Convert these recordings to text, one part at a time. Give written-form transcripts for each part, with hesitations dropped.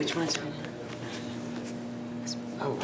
Which one's it? Oh.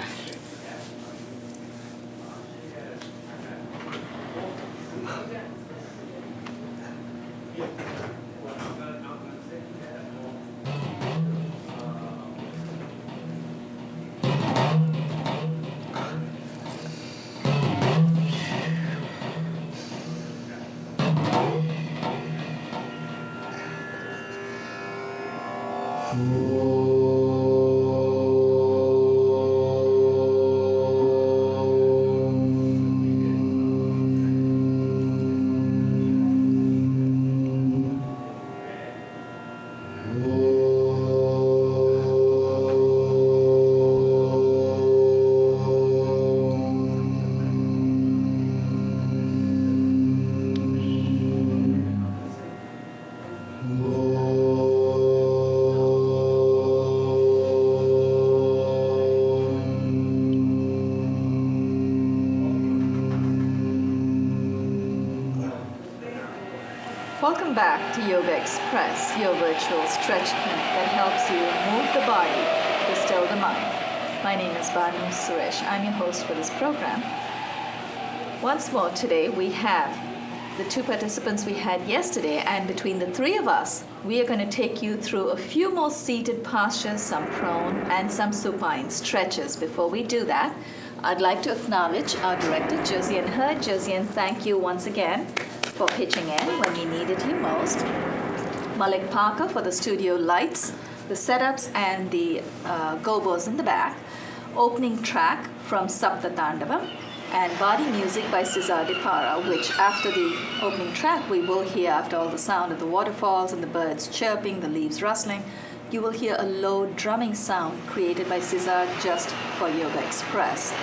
Welcome back to Yogaxpress, your virtual stretch clinic that helps you move the body to still the mind. My name is Suresh. I'm your host for this program. Once more today, we have the two participants we had yesterday, and between the three of us, we are going to take you through a few more seated postures, some prone and some supine stretches. Before we do that, I'd like to acknowledge our director, Josian Hurd. Josian, thank you once again for pitching in when we needed you most. Malik Parker for the studio lights, the setups, and the gobos in the back. Opening track from Sapta Tandava, and body music by Cesar de Para, which after the opening track we will hear, after all the sound of the waterfalls and the birds chirping, the leaves rustling, you will hear a low drumming sound created by Cesar just for Yogaxpress.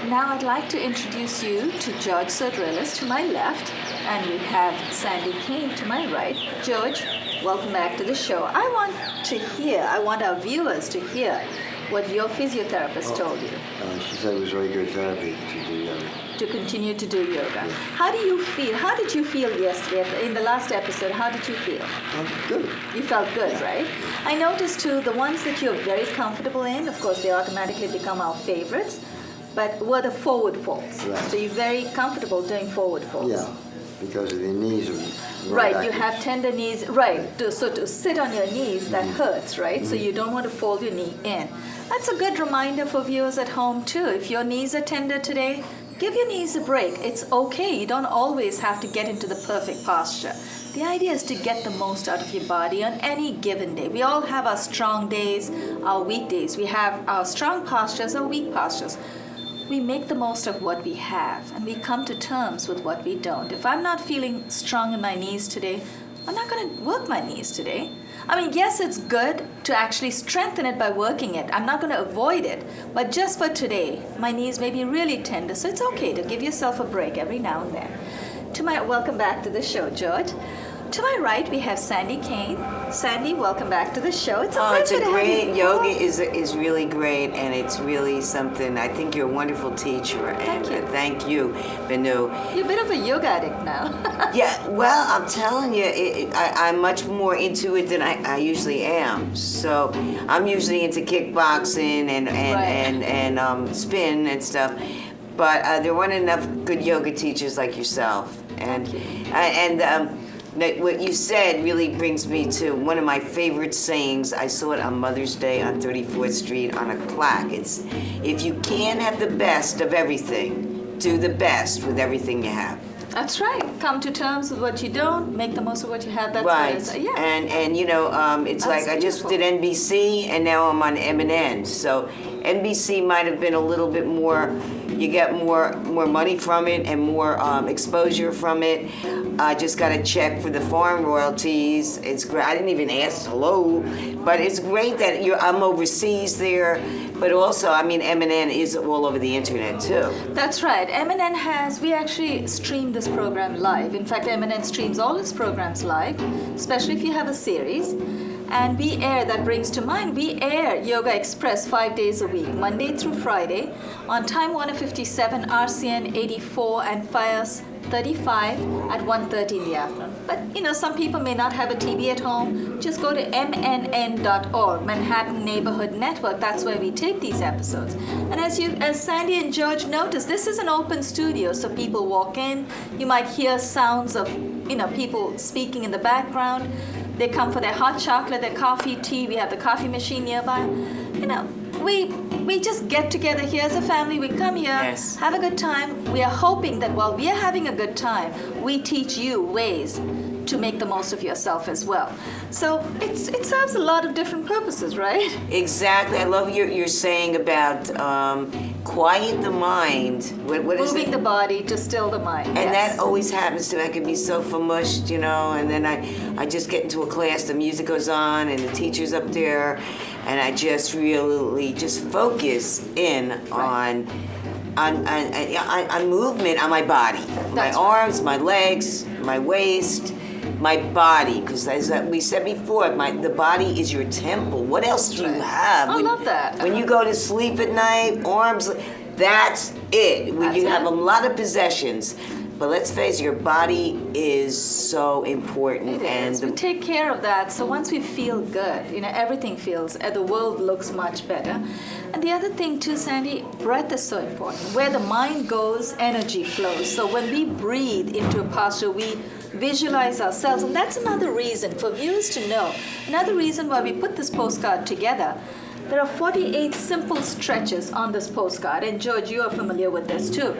Now I'd like to introduce you to George Sotirelis to my left, and we have Sandy Kane to my right. George, welcome back to the show. I want our viewers to hear what your physiotherapist told you. She said it was very good therapy to do yoga. To continue to do yoga. Yeah. How do you feel? How did you feel yesterday? In the last episode, how did you feel? Good. You felt good, right? I noticed too, the ones that you're very comfortable in, of course, they automatically become our favorites, but were the forward folds. Right. So you're very comfortable doing forward folds. Yeah, because of the knees are Right, you backwards. have tender knees. Right, so to sit on your knees, that hurts, right? So you don't want to fold your knee in. That's a good reminder for viewers at home too. If your knees are tender today, give your knees a break. It's okay. You don't always have to get into the perfect posture. The idea is to get the most out of your body on any given day. We all have our strong days, our weak days. We have our strong postures, our weak postures. We make the most of what we have, and we come to terms with what we don't. If I'm not feeling strong in my knees today, I'm not going to work my knees today. I mean, yes, it's good to actually strengthen it by working it. I'm not going to avoid it, but just for today, my knees may be really tender, so it's okay to give yourself a break every now and then. Welcome back to the show, George. To my right, we have Sandy Kane. Sandy, welcome back to the show. It's a pleasure to have you. Yoga is really great, and it's really something. I think you're a wonderful teacher. Thank you. Thank you, Benu. You're a bit of a yoga addict now. Yeah, well, I'm telling you, I'm much more into it than I usually am. So I'm usually into kickboxing and spin and stuff. But there weren't enough good yoga teachers like yourself. And what you said really brings me to one of my favorite sayings. I saw it on Mother's Day on 34th Street on a plaque. It's, if you can't have the best of everything, do the best with everything you have. That's right. Come to terms with what you don't, make the most of what you have. That's right. What it is. Yeah. And it's That's like I just beautiful. did NBC and now I'm on M&N. So NBC might have been a little bit more, you get more money from it and more exposure from it. I just got a check for the foreign royalties. It's great. I didn't even ask hello, but it's great that I'm overseas there. But also, I mean, M&N is all over the internet too. That's right. M&N we actually stream this program live. In fact, M&N streams all its programs live, especially if you have a series. And we air, that brings to mind, we air Yogaxpress 5 days a week, Monday through Friday, on Time Warner 57, RCN 84, and Fios 35 at 1:30 in the afternoon. But some people may not have a TV at home. Just go to mnn.org, Manhattan Neighborhood Network. That's where we take these episodes. And as Sandy and George noticed, this is an open studio, so people walk in. You might hear sounds of people speaking in the background. They come for their hot chocolate, their coffee, tea. We have the coffee machine nearby. We just get together here as a family. We come here, Yes. have a good time. We are hoping that while we are having a good time, we teach you ways to make the most of yourself as well. So it serves a lot of different purposes, right? Exactly. I love you're saying about quiet the mind. What is Moving it? the body to still the mind. And yes. that always happens to me. I can be so vermushed, and then I just get into a class, the music goes on, and the teacher's up there, and I just really just focus in on movement on my body, my That's right. arms, my legs, my waist, my body. Because as we said before, the body is your temple. What else do you Right. have? I love that. When you go to sleep at night, arms. That's it. That's You have it. a lot of possessions, but let's face it, your body is so important. It is. We take care of that. So once we feel good, everything feels, the world looks much better. And the other thing too, Sandy, breath is so important. Where the mind goes, energy flows. So when we breathe into a posture, we visualize ourselves. And that's another reason for viewers to know. Another reason why we put this postcard together. There are 48 simple stretches on this postcard. And George, you are familiar with this too.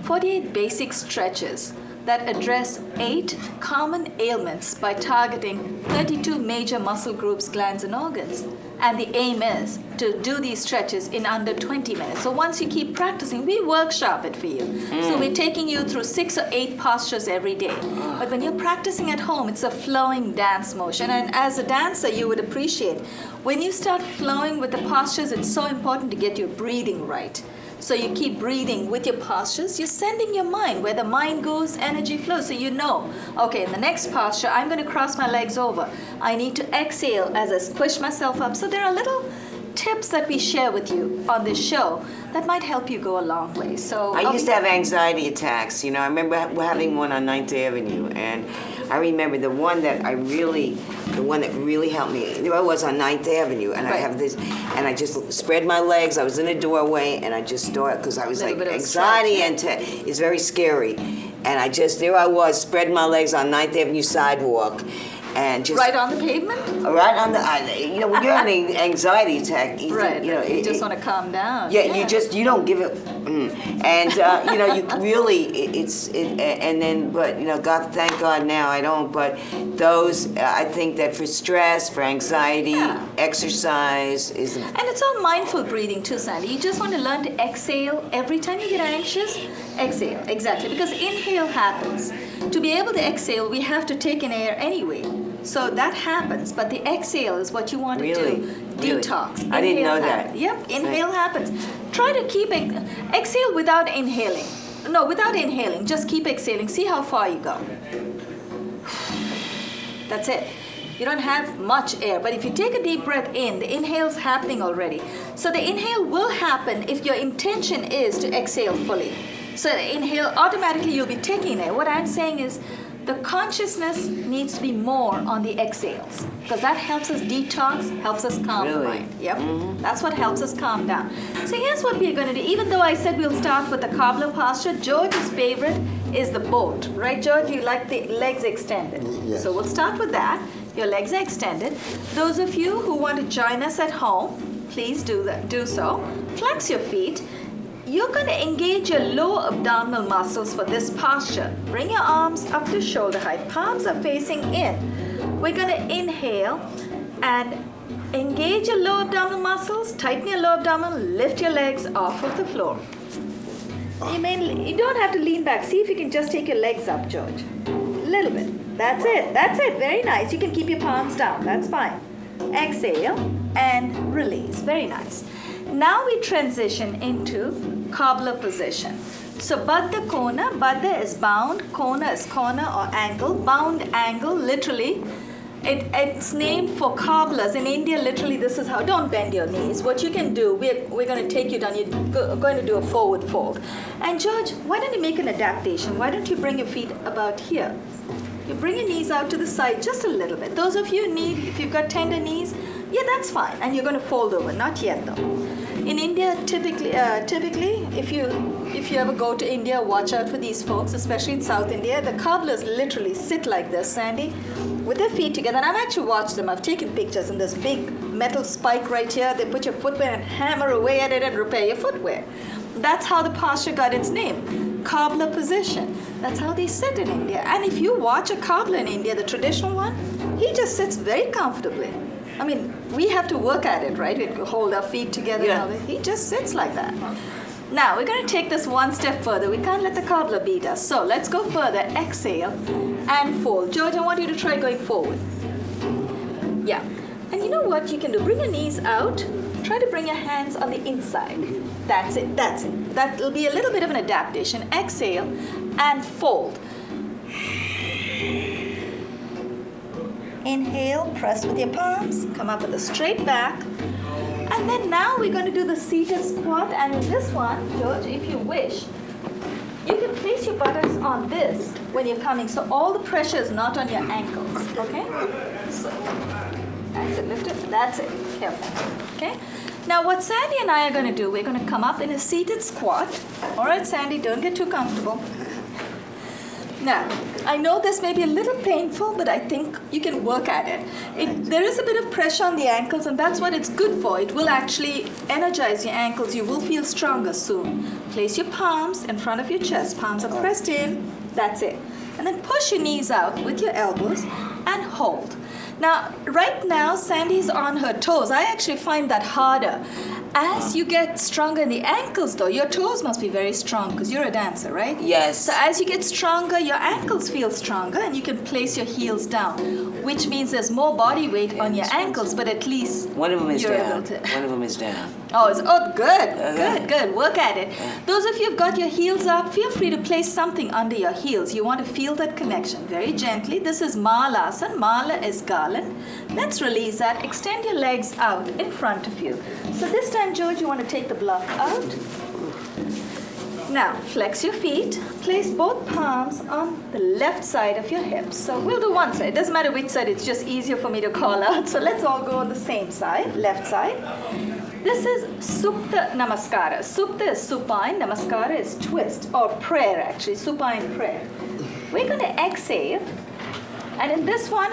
48 basic stretches that address 8 common ailments by targeting 32 major muscle groups, glands, and organs. And the aim is to do these stretches in under 20 minutes. So once you keep practicing, we workshop it for you. So we're taking you through 6 or 8 postures every day. But when you're practicing at home, it's a flowing dance motion. And as a dancer, you would appreciate when you start flowing with the postures, it's so important to get your breathing right. So you keep breathing with your postures. You're sending your mind. Where the mind goes, energy flows. So okay, in the next posture, I'm going to cross my legs over. I need to exhale as I squish myself up. So there are little tips that we share with you on this show that might help you go a long way. So I used to have anxiety attacks. I remember having one on 9th Avenue, and I remember the one that really helped me. There I was on 9th Avenue, and Right. I have this, and I just spread my legs. I was in a doorway, and I just started because I was Little like bit of a anxiety stretch. and it's very scary, and there I was, spread my legs on 9th Avenue sidewalk, and just right on the pavement? right on the when you're having an anxiety attack, you Right. think, You just want to calm down. yeah, you don't give it, and you really and then God, thank God now I don't. But those I think that for stress, for anxiety, Yeah. exercise is. And it's all mindful breathing too, Sandy. You just want to learn to exhale every time you get anxious. Exhale, exactly. Because inhale happens. To be able to exhale, we have to take in air anyway. So that happens, but the exhale is what you want to Really? do. Really? Detox. I didn't Inhale know that. happens. Yep, inhale happens. Try to keep exhale without inhaling. No, without inhaling. Just keep exhaling. See how far you go. That's it. You don't have much air, but if you take a deep breath in, the inhale's happening already. So the inhale will happen if your intention is to exhale fully. So the inhale, automatically you'll be taking air. What I'm saying is the consciousness needs to be more on the exhales because that helps us detox, helps us calm the Really? mind. Yep, that's what helps us calm down. So here's what we're going to do. Even though I said we'll start with the cobbler posture, George's favorite is the boat, right, George? You like the legs extended. Yes. So we'll start with that. Your legs are extended. Those of you who want to join us at home, please do so. Flex your feet. You're going to engage your lower abdominal muscles for this posture. Bring your arms up to shoulder height. Palms are facing in. We're going to inhale and engage your lower abdominal muscles. Tighten your lower abdominal. Lift your legs off of the floor. You don't have to lean back. See if you can just take your legs up, George. A little bit. That's it. That's it. Very nice. You can keep your palms down. That's fine. Exhale and release. Very nice. Now we transition into cobbler position. So Baddha Kona, Baddha is bound, Kona is corner or angle, bound angle, literally. It's named for cobblers. In India, literally, this is how, don't bend your knees. What you can do, we're going to take you down, you're going to do a forward fold. And George, why don't you make an adaptation? Why don't you bring your feet about here? You bring your knees out to the side just a little bit. Those of you if you've got tender knees, yeah, that's fine. And you're going to fold over. Not yet, though. In India, typically, if you ever go to India, watch out for these folks, especially in South India. The cobblers literally sit like this, Sandy, with their feet together. And I've actually watched them. I've taken pictures. And this big metal spike right here, they put your footwear and hammer away at it and repair your footwear. That's how the posture got its name, cobbler position. That's how they sit in India. And if you watch a cobbler in India, the traditional one, he just sits very comfortably. I mean, we have to work at it, right? We hold our feet together and all that. He just sits like that. Now, we're going to take this one step further. We can't let the cobbler beat us. So let's go further. Exhale and fold. George, I want you to try going forward. Yeah. And you know what you can do? Bring your knees out. Try to bring your hands on the inside. That's it. That's it. That will be a little bit of an adaptation. Exhale and fold. Inhale, press with your palms, come up with a straight back. And then now we're going to do the seated squat. And in this one, George, if you wish, you can place your buttocks on this when you're coming. So all the pressure is not on your ankles, okay? So, that's it, lift it, that's it, careful, okay? Now what Sandy and I are going to do, we're going to come up in a seated squat. All right, Sandy, don't get too comfortable. Now, I know this may be a little painful, but I think you can work at it. There is a bit of pressure on the ankles, and that's what it's good for. It will actually energize your ankles. You will feel stronger soon. Place your palms in front of your chest. Palms are pressed in. That's it. And then push your knees out with your elbows and hold. Now, right now, Sandy's on her toes. I actually find that harder. As you get stronger in the ankles, though, your toes must be very strong because you're a dancer, right? Yes. So as you get stronger, your ankles feel stronger and you can place your heels down, which means there's more body weight on your ankles, but at least One of them is you're down. able to... One of them is down. Good. Work at it. Those of you who've got your heels up, feel free to place something under your heels. You want to feel that connection very gently. This is Malasana. Mala is garland. Let's release that. Extend your legs out in front of you. So this time, George, you want to take the block out. Now, flex your feet. Place both palms on the left side of your hips. So we'll do one side. It doesn't matter which side. It's just easier for me to call out. So let's all go on the same side, left side. This is Supta Namaskara. Supta is supine. Namaskara is twist or prayer, actually. Supine prayer. We're going to exhale. And in this one,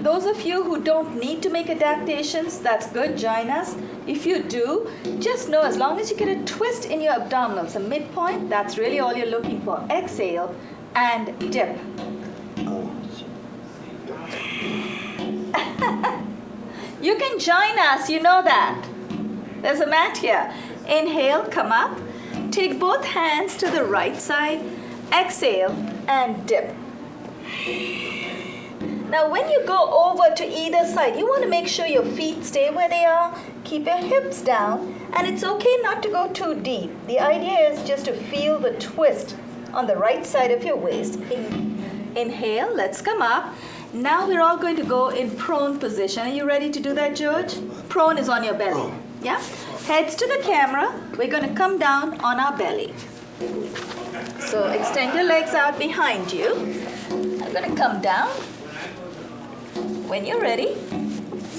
those of you who don't need to make adaptations, that's good, join us. If you do, just know as long as you get a twist in your abdominals, a midpoint, that's really all you're looking for. Exhale and dip. You can join us, you know that. There's a mat here. Inhale, come up. Take both hands to the right side. Exhale and dip. Now when you go over to either side, you want to make sure your feet stay where they are. Keep your hips down. And it's okay not to go too deep. The idea is just to feel the twist on the right side of your waist. Inhale, let's come up. Now we're all going to go in prone position. Are you ready to do that, George? Prone is on your belly. Yeah? Heads to the camera. We're going to come down on our belly. So extend your legs out behind you. I'm going to come down. When you're ready,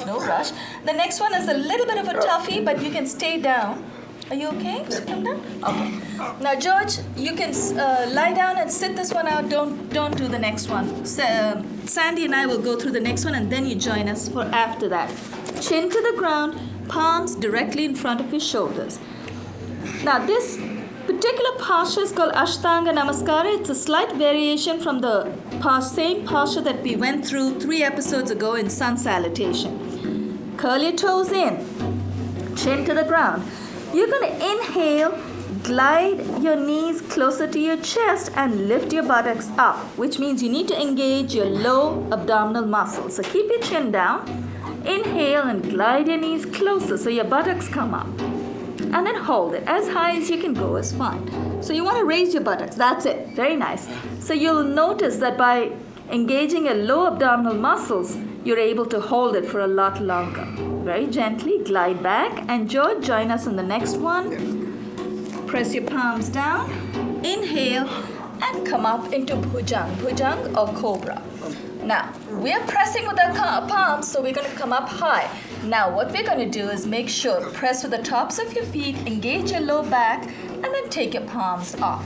no rush. The next one is a little bit of a toughie, but you can stay down. Are you okay? Come down? Okay. Now, George, you can lie down and sit this one out. Don't do the next one. Sandy and I will go through the next one, and then you join us for after that. Chin to the ground, palms directly in front of your shoulders. Now, this particular posture is called Ashtanga Namaskara. It's a slight variation from the same posture that we went through 3 episodes ago in Sun Salutation. Curl your toes in, chin to the ground. You're going to inhale, glide your knees closer to your chest and lift your buttocks up, which means you need to engage your low abdominal muscles. So keep your chin down, inhale and glide your knees closer so your buttocks come up. And then hold it. As high as you can go is fine. So you want to raise your buttocks. That's it. Very nice. So you'll notice that by engaging your low abdominal muscles, you're able to hold it for a lot longer. Very gently glide back. And George, join us in the next one. Press your palms down. Inhale and come up into bhujang or cobra. Now, we are pressing with our palms, so we're going to come up high. Now, what we're going to do is make sure, press with the tops of your feet, engage your low back, and then take your palms off.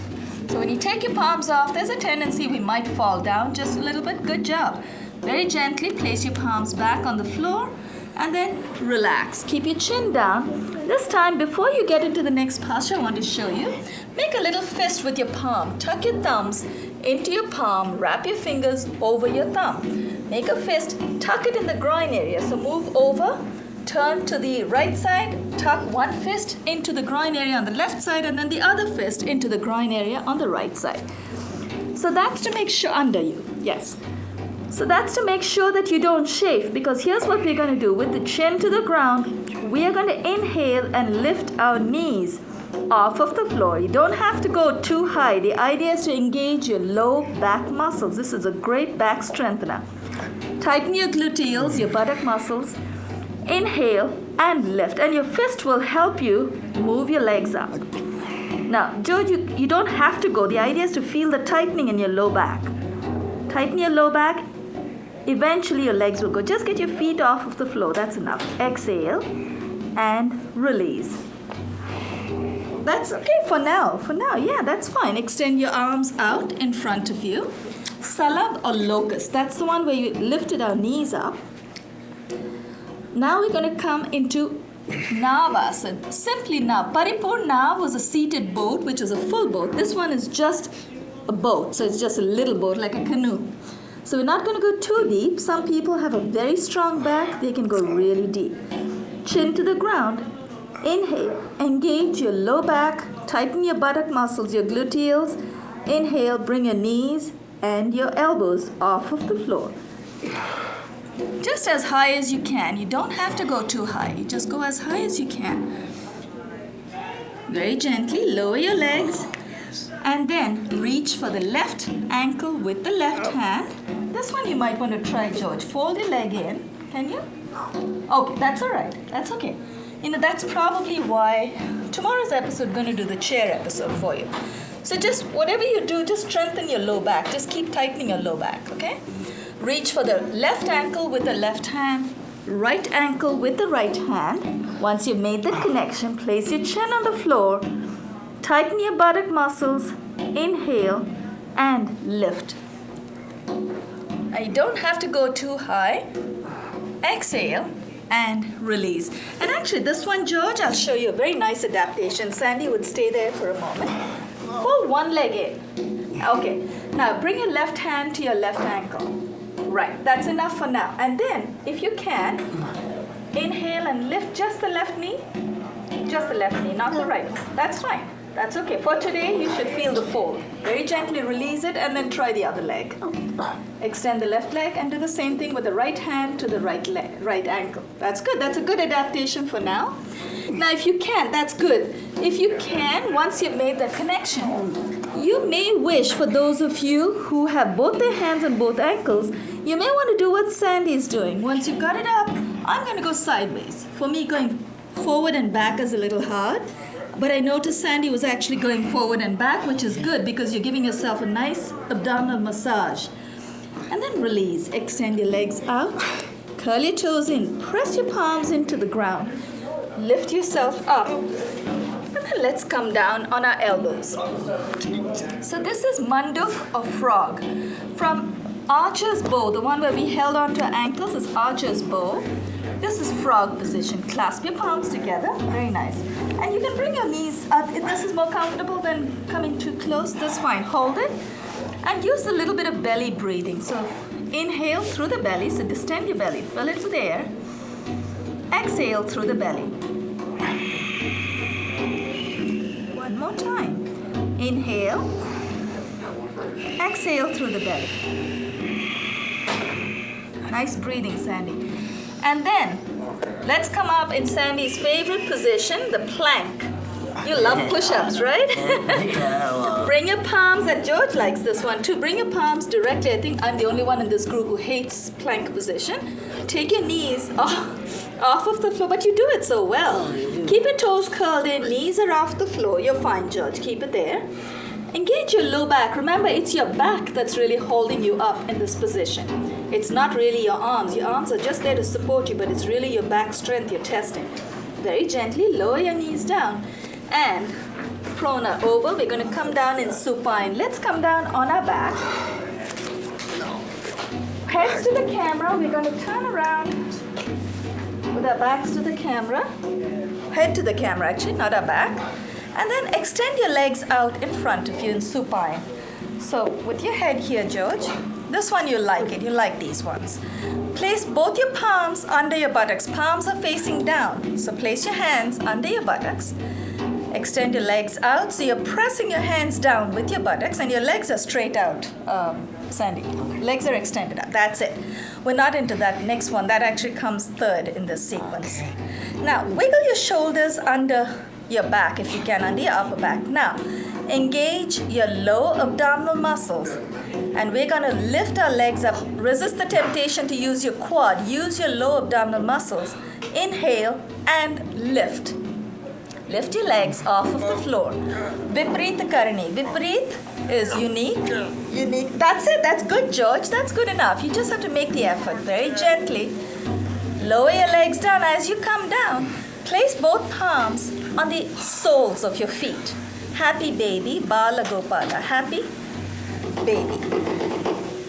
So when you take your palms off, there's a tendency we might fall down just a little bit. Good job. Very gently place your palms back on the floor and then relax. Keep your chin down. This time, before you get into the next posture, I want to show you. Make a little fist with your palm. Tuck your thumbs into your palm. Wrap your fingers over your thumb. Make a fist. Tuck it in the groin area. So move over. Turn to the right side. Tuck one fist into the groin area on the left side and then the other fist into the groin area on the right side. So that's to make sure under you. Yes. So that's to make sure that you don't chafe, because here's what we're going to do. With the chin to the ground, we are going to inhale and lift our knees off of the floor. You don't have to go too high. The idea is to engage your low back muscles. This is a great back strengthener. Tighten your gluteals, your buttock muscles. Inhale and lift. And your fist will help you move your legs out. Now, George, you don't have to go. The idea is to feel the tightening in your low back. Tighten your low back. Eventually your legs will go. Just get your feet off of the floor. That's enough. Exhale and release. That's okay for now. For now, yeah, that's fine. Extend your arms out in front of you. Salab or locust. That's the one where you lifted our knees up. Now we're going to come into Navasana. Simply Nav. Paripurna Nav was a seated boat, which is a full boat. This one is just a boat. So it's just a little boat, like a canoe. So we're not going to go too deep. Some people have a very strong back. They can go really deep. Chin to the ground. Inhale. Engage your low back. Tighten your buttock muscles, your gluteals. Inhale. Bring your knees and your elbows off of the floor. Just as high as you can. You don't have to go too high. You just go as high as you can. Very gently lower your legs. And then reach for the left ankle with the left hand. This one you might want to try, George. Fold your leg in. Can you? Okay, that's all right. That's okay. You know, that's probably why tomorrow's episode, going to do the chair episode for you. So just whatever you do, just strengthen your low back. Just keep tightening your low back, okay? Reach for the left ankle with the left hand. Right ankle with the right hand. Once you've made that connection, place your chin on the floor. Tighten your buttock muscles, inhale, and lift. Now you don't have to go too high. Exhale and release. And actually this one, George, I'll show you a very nice adaptation. Sandy would stay there for a moment. Pull one leg in. Okay, now bring your left hand to your left ankle. Right, that's enough for now. And then, if you can, inhale and lift just the left knee. Just the left knee, not the right. That's fine. That's okay. For today, you should feel the fold. Very gently release it and then try the other leg. Extend the left leg and do the same thing with the right hand to the right leg, right ankle. That's good. That's a good adaptation for now. Now, if you can, that's good. If you can, once you've made that connection, you may wish, for those of you who have both their hands on both ankles, you may want to do what Sandy is doing. Once you've got it up, I'm going to go sideways. For me, going forward and back is a little hard. But I noticed Sandy was actually going forward and back, which is good because you're giving yourself a nice abdominal massage. And then release. Extend your legs out. Curl your toes in. Press your palms into the ground. Lift yourself up. And then let's come down on our elbows. So this is Manduk or frog. From Archer's bow, the one where we held onto our ankles is Archer's bow. This is frog position. Clasp your palms together. Very nice. And you can bring your knees up. If this is more comfortable than coming too close, that's fine. Hold it. And use a little bit of belly breathing. So inhale through the belly. So distend your belly. Fill it with air. Exhale through the belly. One more time. Inhale. Exhale through the belly. Nice breathing, Sandy. And then, let's come up in Sandy's favorite position, the plank. You love push-ups, right? Bring your palms, and George likes this one too. Bring your palms directly. I think I'm the only one in this group who hates plank position. Take your knees off of the floor, but you do it so well. Keep your toes curled in, knees are off the floor. You're fine, George. Keep it there. engage your low back. Remember, it's your back that's really holding you up in this position. It's not really your arms. Your arms are just there to support you, but it's really your back strength you're testing. Very gently lower your knees down and prone or over. We're going to come down in supine. Let's come down on our back. Heads to the camera. We're going to turn around with our backs to the camera. Head to the camera, actually, not our back. And then extend your legs out in front of you in supine. So with your head here, George, this one you like it. You like these ones. Place both your palms under your buttocks. Palms are facing down. So place your hands under your buttocks. Extend your legs out. So you're pressing your hands down with your buttocks and your legs are straight out, Sandy. Legs are extended out. That's it. We're not into that next one. That actually comes third in this sequence. Now, wiggle your shoulders under your back if you can, under your upper back. Now, engage your low abdominal muscles. And we're going to lift our legs up. Resist the temptation to use your quad. Use your low abdominal muscles. Inhale and lift. Lift your legs off of the floor. Viparita Karani. Viparit is unique. That's it. That's good, George. That's good enough. You just have to make the effort very gently. Lower your legs down as you come down. Place both palms on the soles of your feet. Happy baby, Bala Gopala. Happy baby.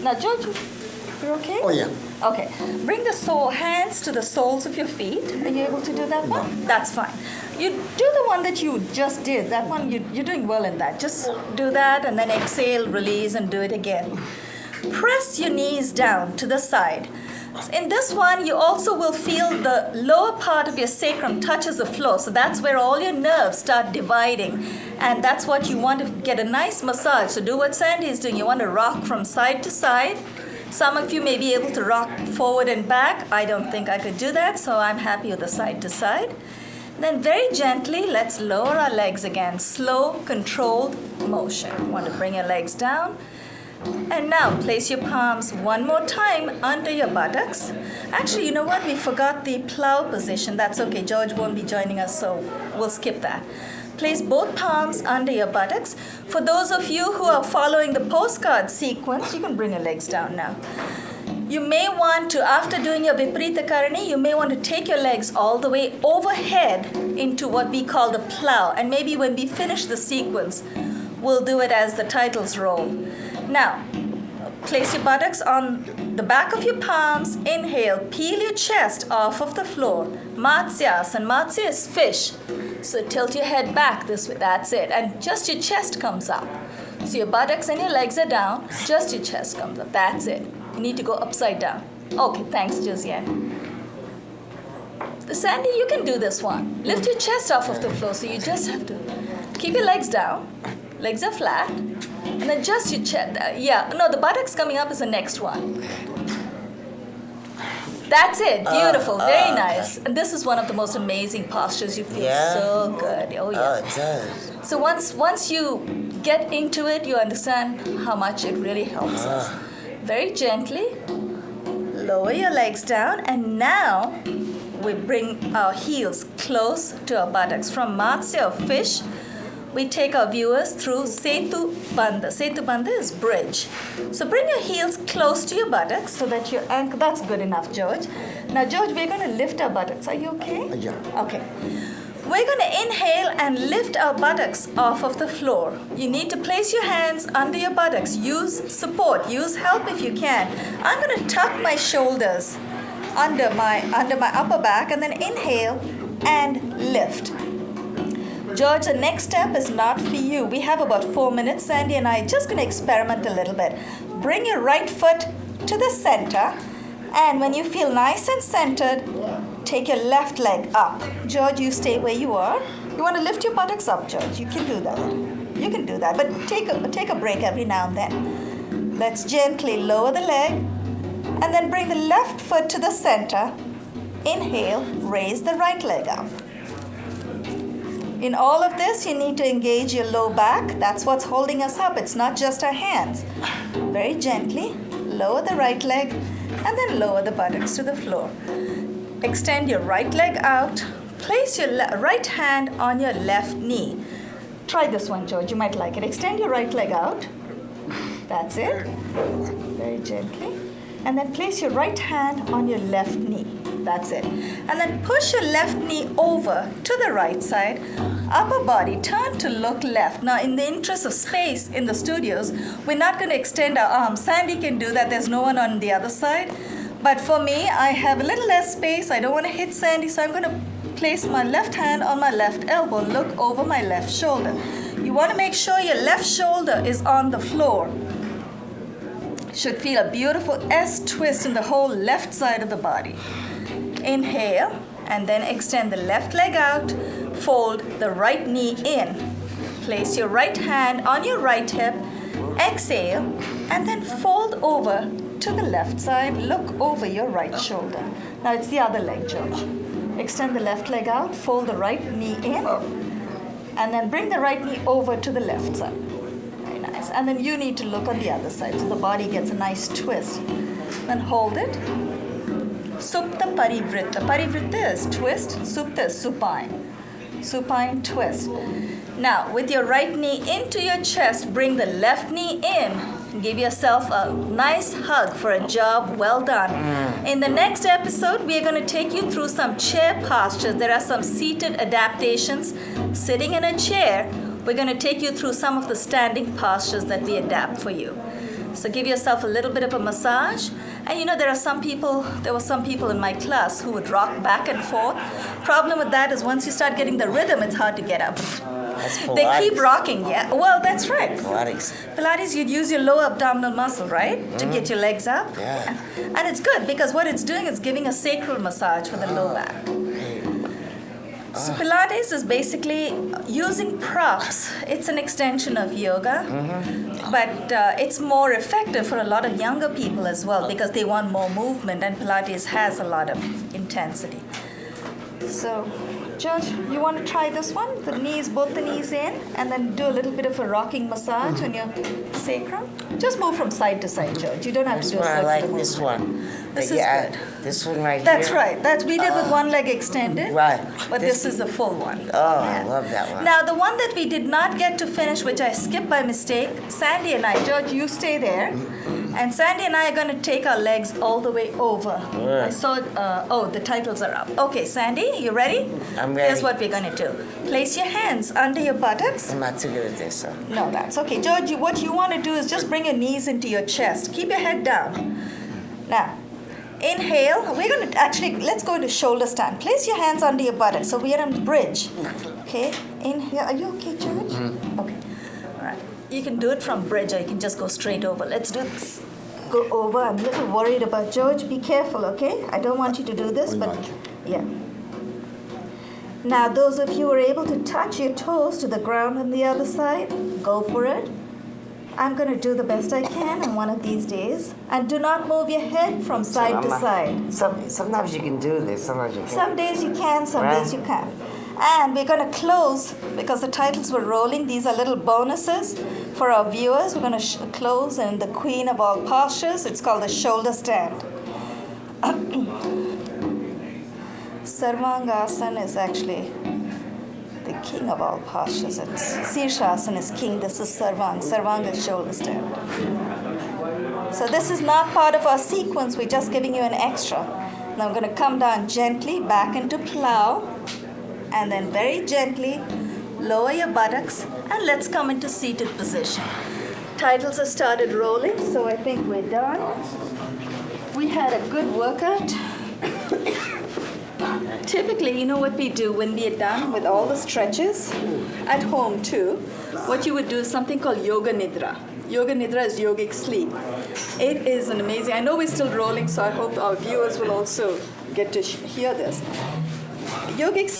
Now, George, you're okay? Oh, yeah. Okay. Bring the hands to the soles of your feet. Are you able to do that one? That's fine. You do the one that you just did. That one, you're doing well in that. Just do that and then exhale, release, and do it again. Press your knees down to the side. In this one, you also will feel the lower part of your sacrum touches the floor. So that's where all your nerves start dividing. And that's what you want to get a nice massage. So do what Sandy is doing. You want to rock from side to side. Some of you may be able to rock forward and back. I don't think I could do that, so I'm happy with the side to side. Then very gently, let's lower our legs again. Slow, controlled motion. You want to bring your legs down. And now place your palms one more time under your buttocks. Actually, you know what? We forgot the plow position. That's okay. George won't be joining us, so we'll skip that. Place both palms under your buttocks. For those of you who are following the postcard sequence, you can bring your legs down now. You may want to, after doing your Viparita Karani, you may want to take your legs all the way overhead into what we call the plow. And maybe when we finish the sequence, we'll do it as the titles roll. Now, place your buttocks on the back of your palms. Inhale, peel your chest off of the floor. Matsyasana. Matsya is fish. So tilt your head back this way. That's it. And just your chest comes up. So your buttocks and your legs are down. Just your chest comes up. That's it. You need to go upside down. Okay, thanks, Josiane. Sandy, you can do this one. Lift your chest off of the floor. So you just have to keep your legs down. Legs are flat. And then just your chest. The buttocks coming up is the next one. That's it. Beautiful. Very nice. And this is one of the most amazing postures. You feel so good. Oh, yeah. Oh, it does. So once you get into it, you understand how much it really helps us. Very gently, lower your legs down. And now we bring our heels close to our buttocks. From Matsya, or fish, we take our viewers through Setu Bandha. Setu Bandha is bridge. So bring your heels close to your buttocks so that your ankle, that's good enough, George. Now, George, we're going to lift our buttocks. Are you okay? Yeah. Okay. We're going to inhale and lift our buttocks off of the floor. You need to place your hands under your buttocks. Use support. Use help if you can. I'm going to tuck my shoulders under my upper back and then inhale and lift. George, the next step is not for you. We have about 4 minutes. Sandy and I are just going to experiment a little bit. Bring your right foot to the center. And when you feel nice and centered, take your left leg up. George, you stay where you are. You want to lift your buttocks up, George. You can do that. You can do that. But take a break every now and then. Let's gently lower the leg. And then bring the left foot to the center. Inhale, raise the right leg up. In all of this, you need to engage your low back. That's what's holding us up. It's not just our hands. Very gently, lower the right leg and then lower the buttocks to the floor. Extend your right leg out. Place your right hand on your left knee. Try this one, George. You might like it. Extend your right leg out. That's it. Very gently. And then place your right hand on your left knee. That's it. And then push your left knee over to the right side. Upper body, turn to look left. Now, in the interest of space in the studios, we're not going to extend our arms. Sandy can do that. There's no one on the other side. But for me, I have a little less space. I don't want to hit Sandy, so I'm going to place my left hand on my left elbow. Look over my left shoulder. You want to make sure your left shoulder is on the floor. Should feel a beautiful S twist in the whole left side of the body. Inhale, and then extend the left leg out. Fold the right knee in. Place your right hand on your right hip. Exhale, and then fold over to the left side. Look over your right shoulder. Now it's the other leg, George. Extend the left leg out. Fold the right knee in. And then bring the right knee over to the left side. Very nice. And then you need to look on the other side so the body gets a nice twist. Then hold it. Supta Parivritta. Parivritta is twist. Supta is supine. Supine twist. Now, with your right knee into your chest, bring the left knee in. Give yourself a nice hug for a job well done. In the next episode, we are going to take you through some chair postures. There are some seated adaptations. Sitting in a chair, we're going to take you through some of the standing postures that we adapt for you. So give yourself a little bit of a massage. And you know, there were some people in my class who would rock back and forth. Problem with that is once you start getting the rhythm, it's hard to get up. That's Pilates. They keep rocking, yeah. Well, that's right. Pilates. Pilates, you'd use your lower abdominal muscle, right? To get your legs up. Yeah. And it's good because what it's doing is giving a sacral massage for the low back. So Pilates is basically using props. It's an extension of yoga, but it's more effective for a lot of younger people as well because they want more movement, and Pilates has a lot of intensity. So, George, you want to try this one? The knees, both the knees in, and then do a little bit of a rocking massage on your sacrum. Just move from side to side, George. You don't have to do a circular I like movement. this one. This But is good. This one right That's here. right. That's we did with one leg extended. Right. But this is the full one. Oh, I love that one. Now the one that we did not get to finish, which I skipped by mistake, Sandy and I, George, you stay there, and Sandy and I are going to take our legs all the way over. I saw. The titles are up. Okay, Sandy, you ready? I'm ready. Here's what we're going to do. Place your hands under your buttocks. I'm not too good at this, so. No, that's okay. George, what you want to do is just bring your knees into your chest. Keep your head down. Now, inhale. We're going to let's go into shoulder stand. Place your hands under your buttocks. So we are on the bridge. Okay, inhale. Are you okay, George? Okay. All right. You can do it from bridge or you can just go straight over. Let's do this. Go over. I'm a little worried about George. Be careful, okay? I don't want you to do this, but yeah. Now, those of you who are able to touch your toes to the ground on the other side, go for it. I'm going to do the best I can on one of these days. And do not move your head from side to side. Sometimes you can do this, sometimes you can't. Some days you can, some days you can't. And we're going to close, because the titles were rolling, these are little bonuses for our viewers. We're going to close in the queen of all postures. It's called the shoulder stand. Sarvangasana is actually the king of all postures. Sirsasana is king. This is Sarvanga. Sarvanga is shoulder stand. So this is not part of our sequence. We're just giving you an extra. Now I'm going to come down gently back into plow. And then very gently lower your buttocks. And let's come into seated position. Titles have started rolling. So I think we're done. We had a good workout. Typically, you know what we do when we are done with all the stretches at home too, what you would do is something called Yoga Nidra. Yoga Nidra is yogic sleep. It is an amazing, I know we're still rolling, so I hope our viewers will also get to hear this. Yogic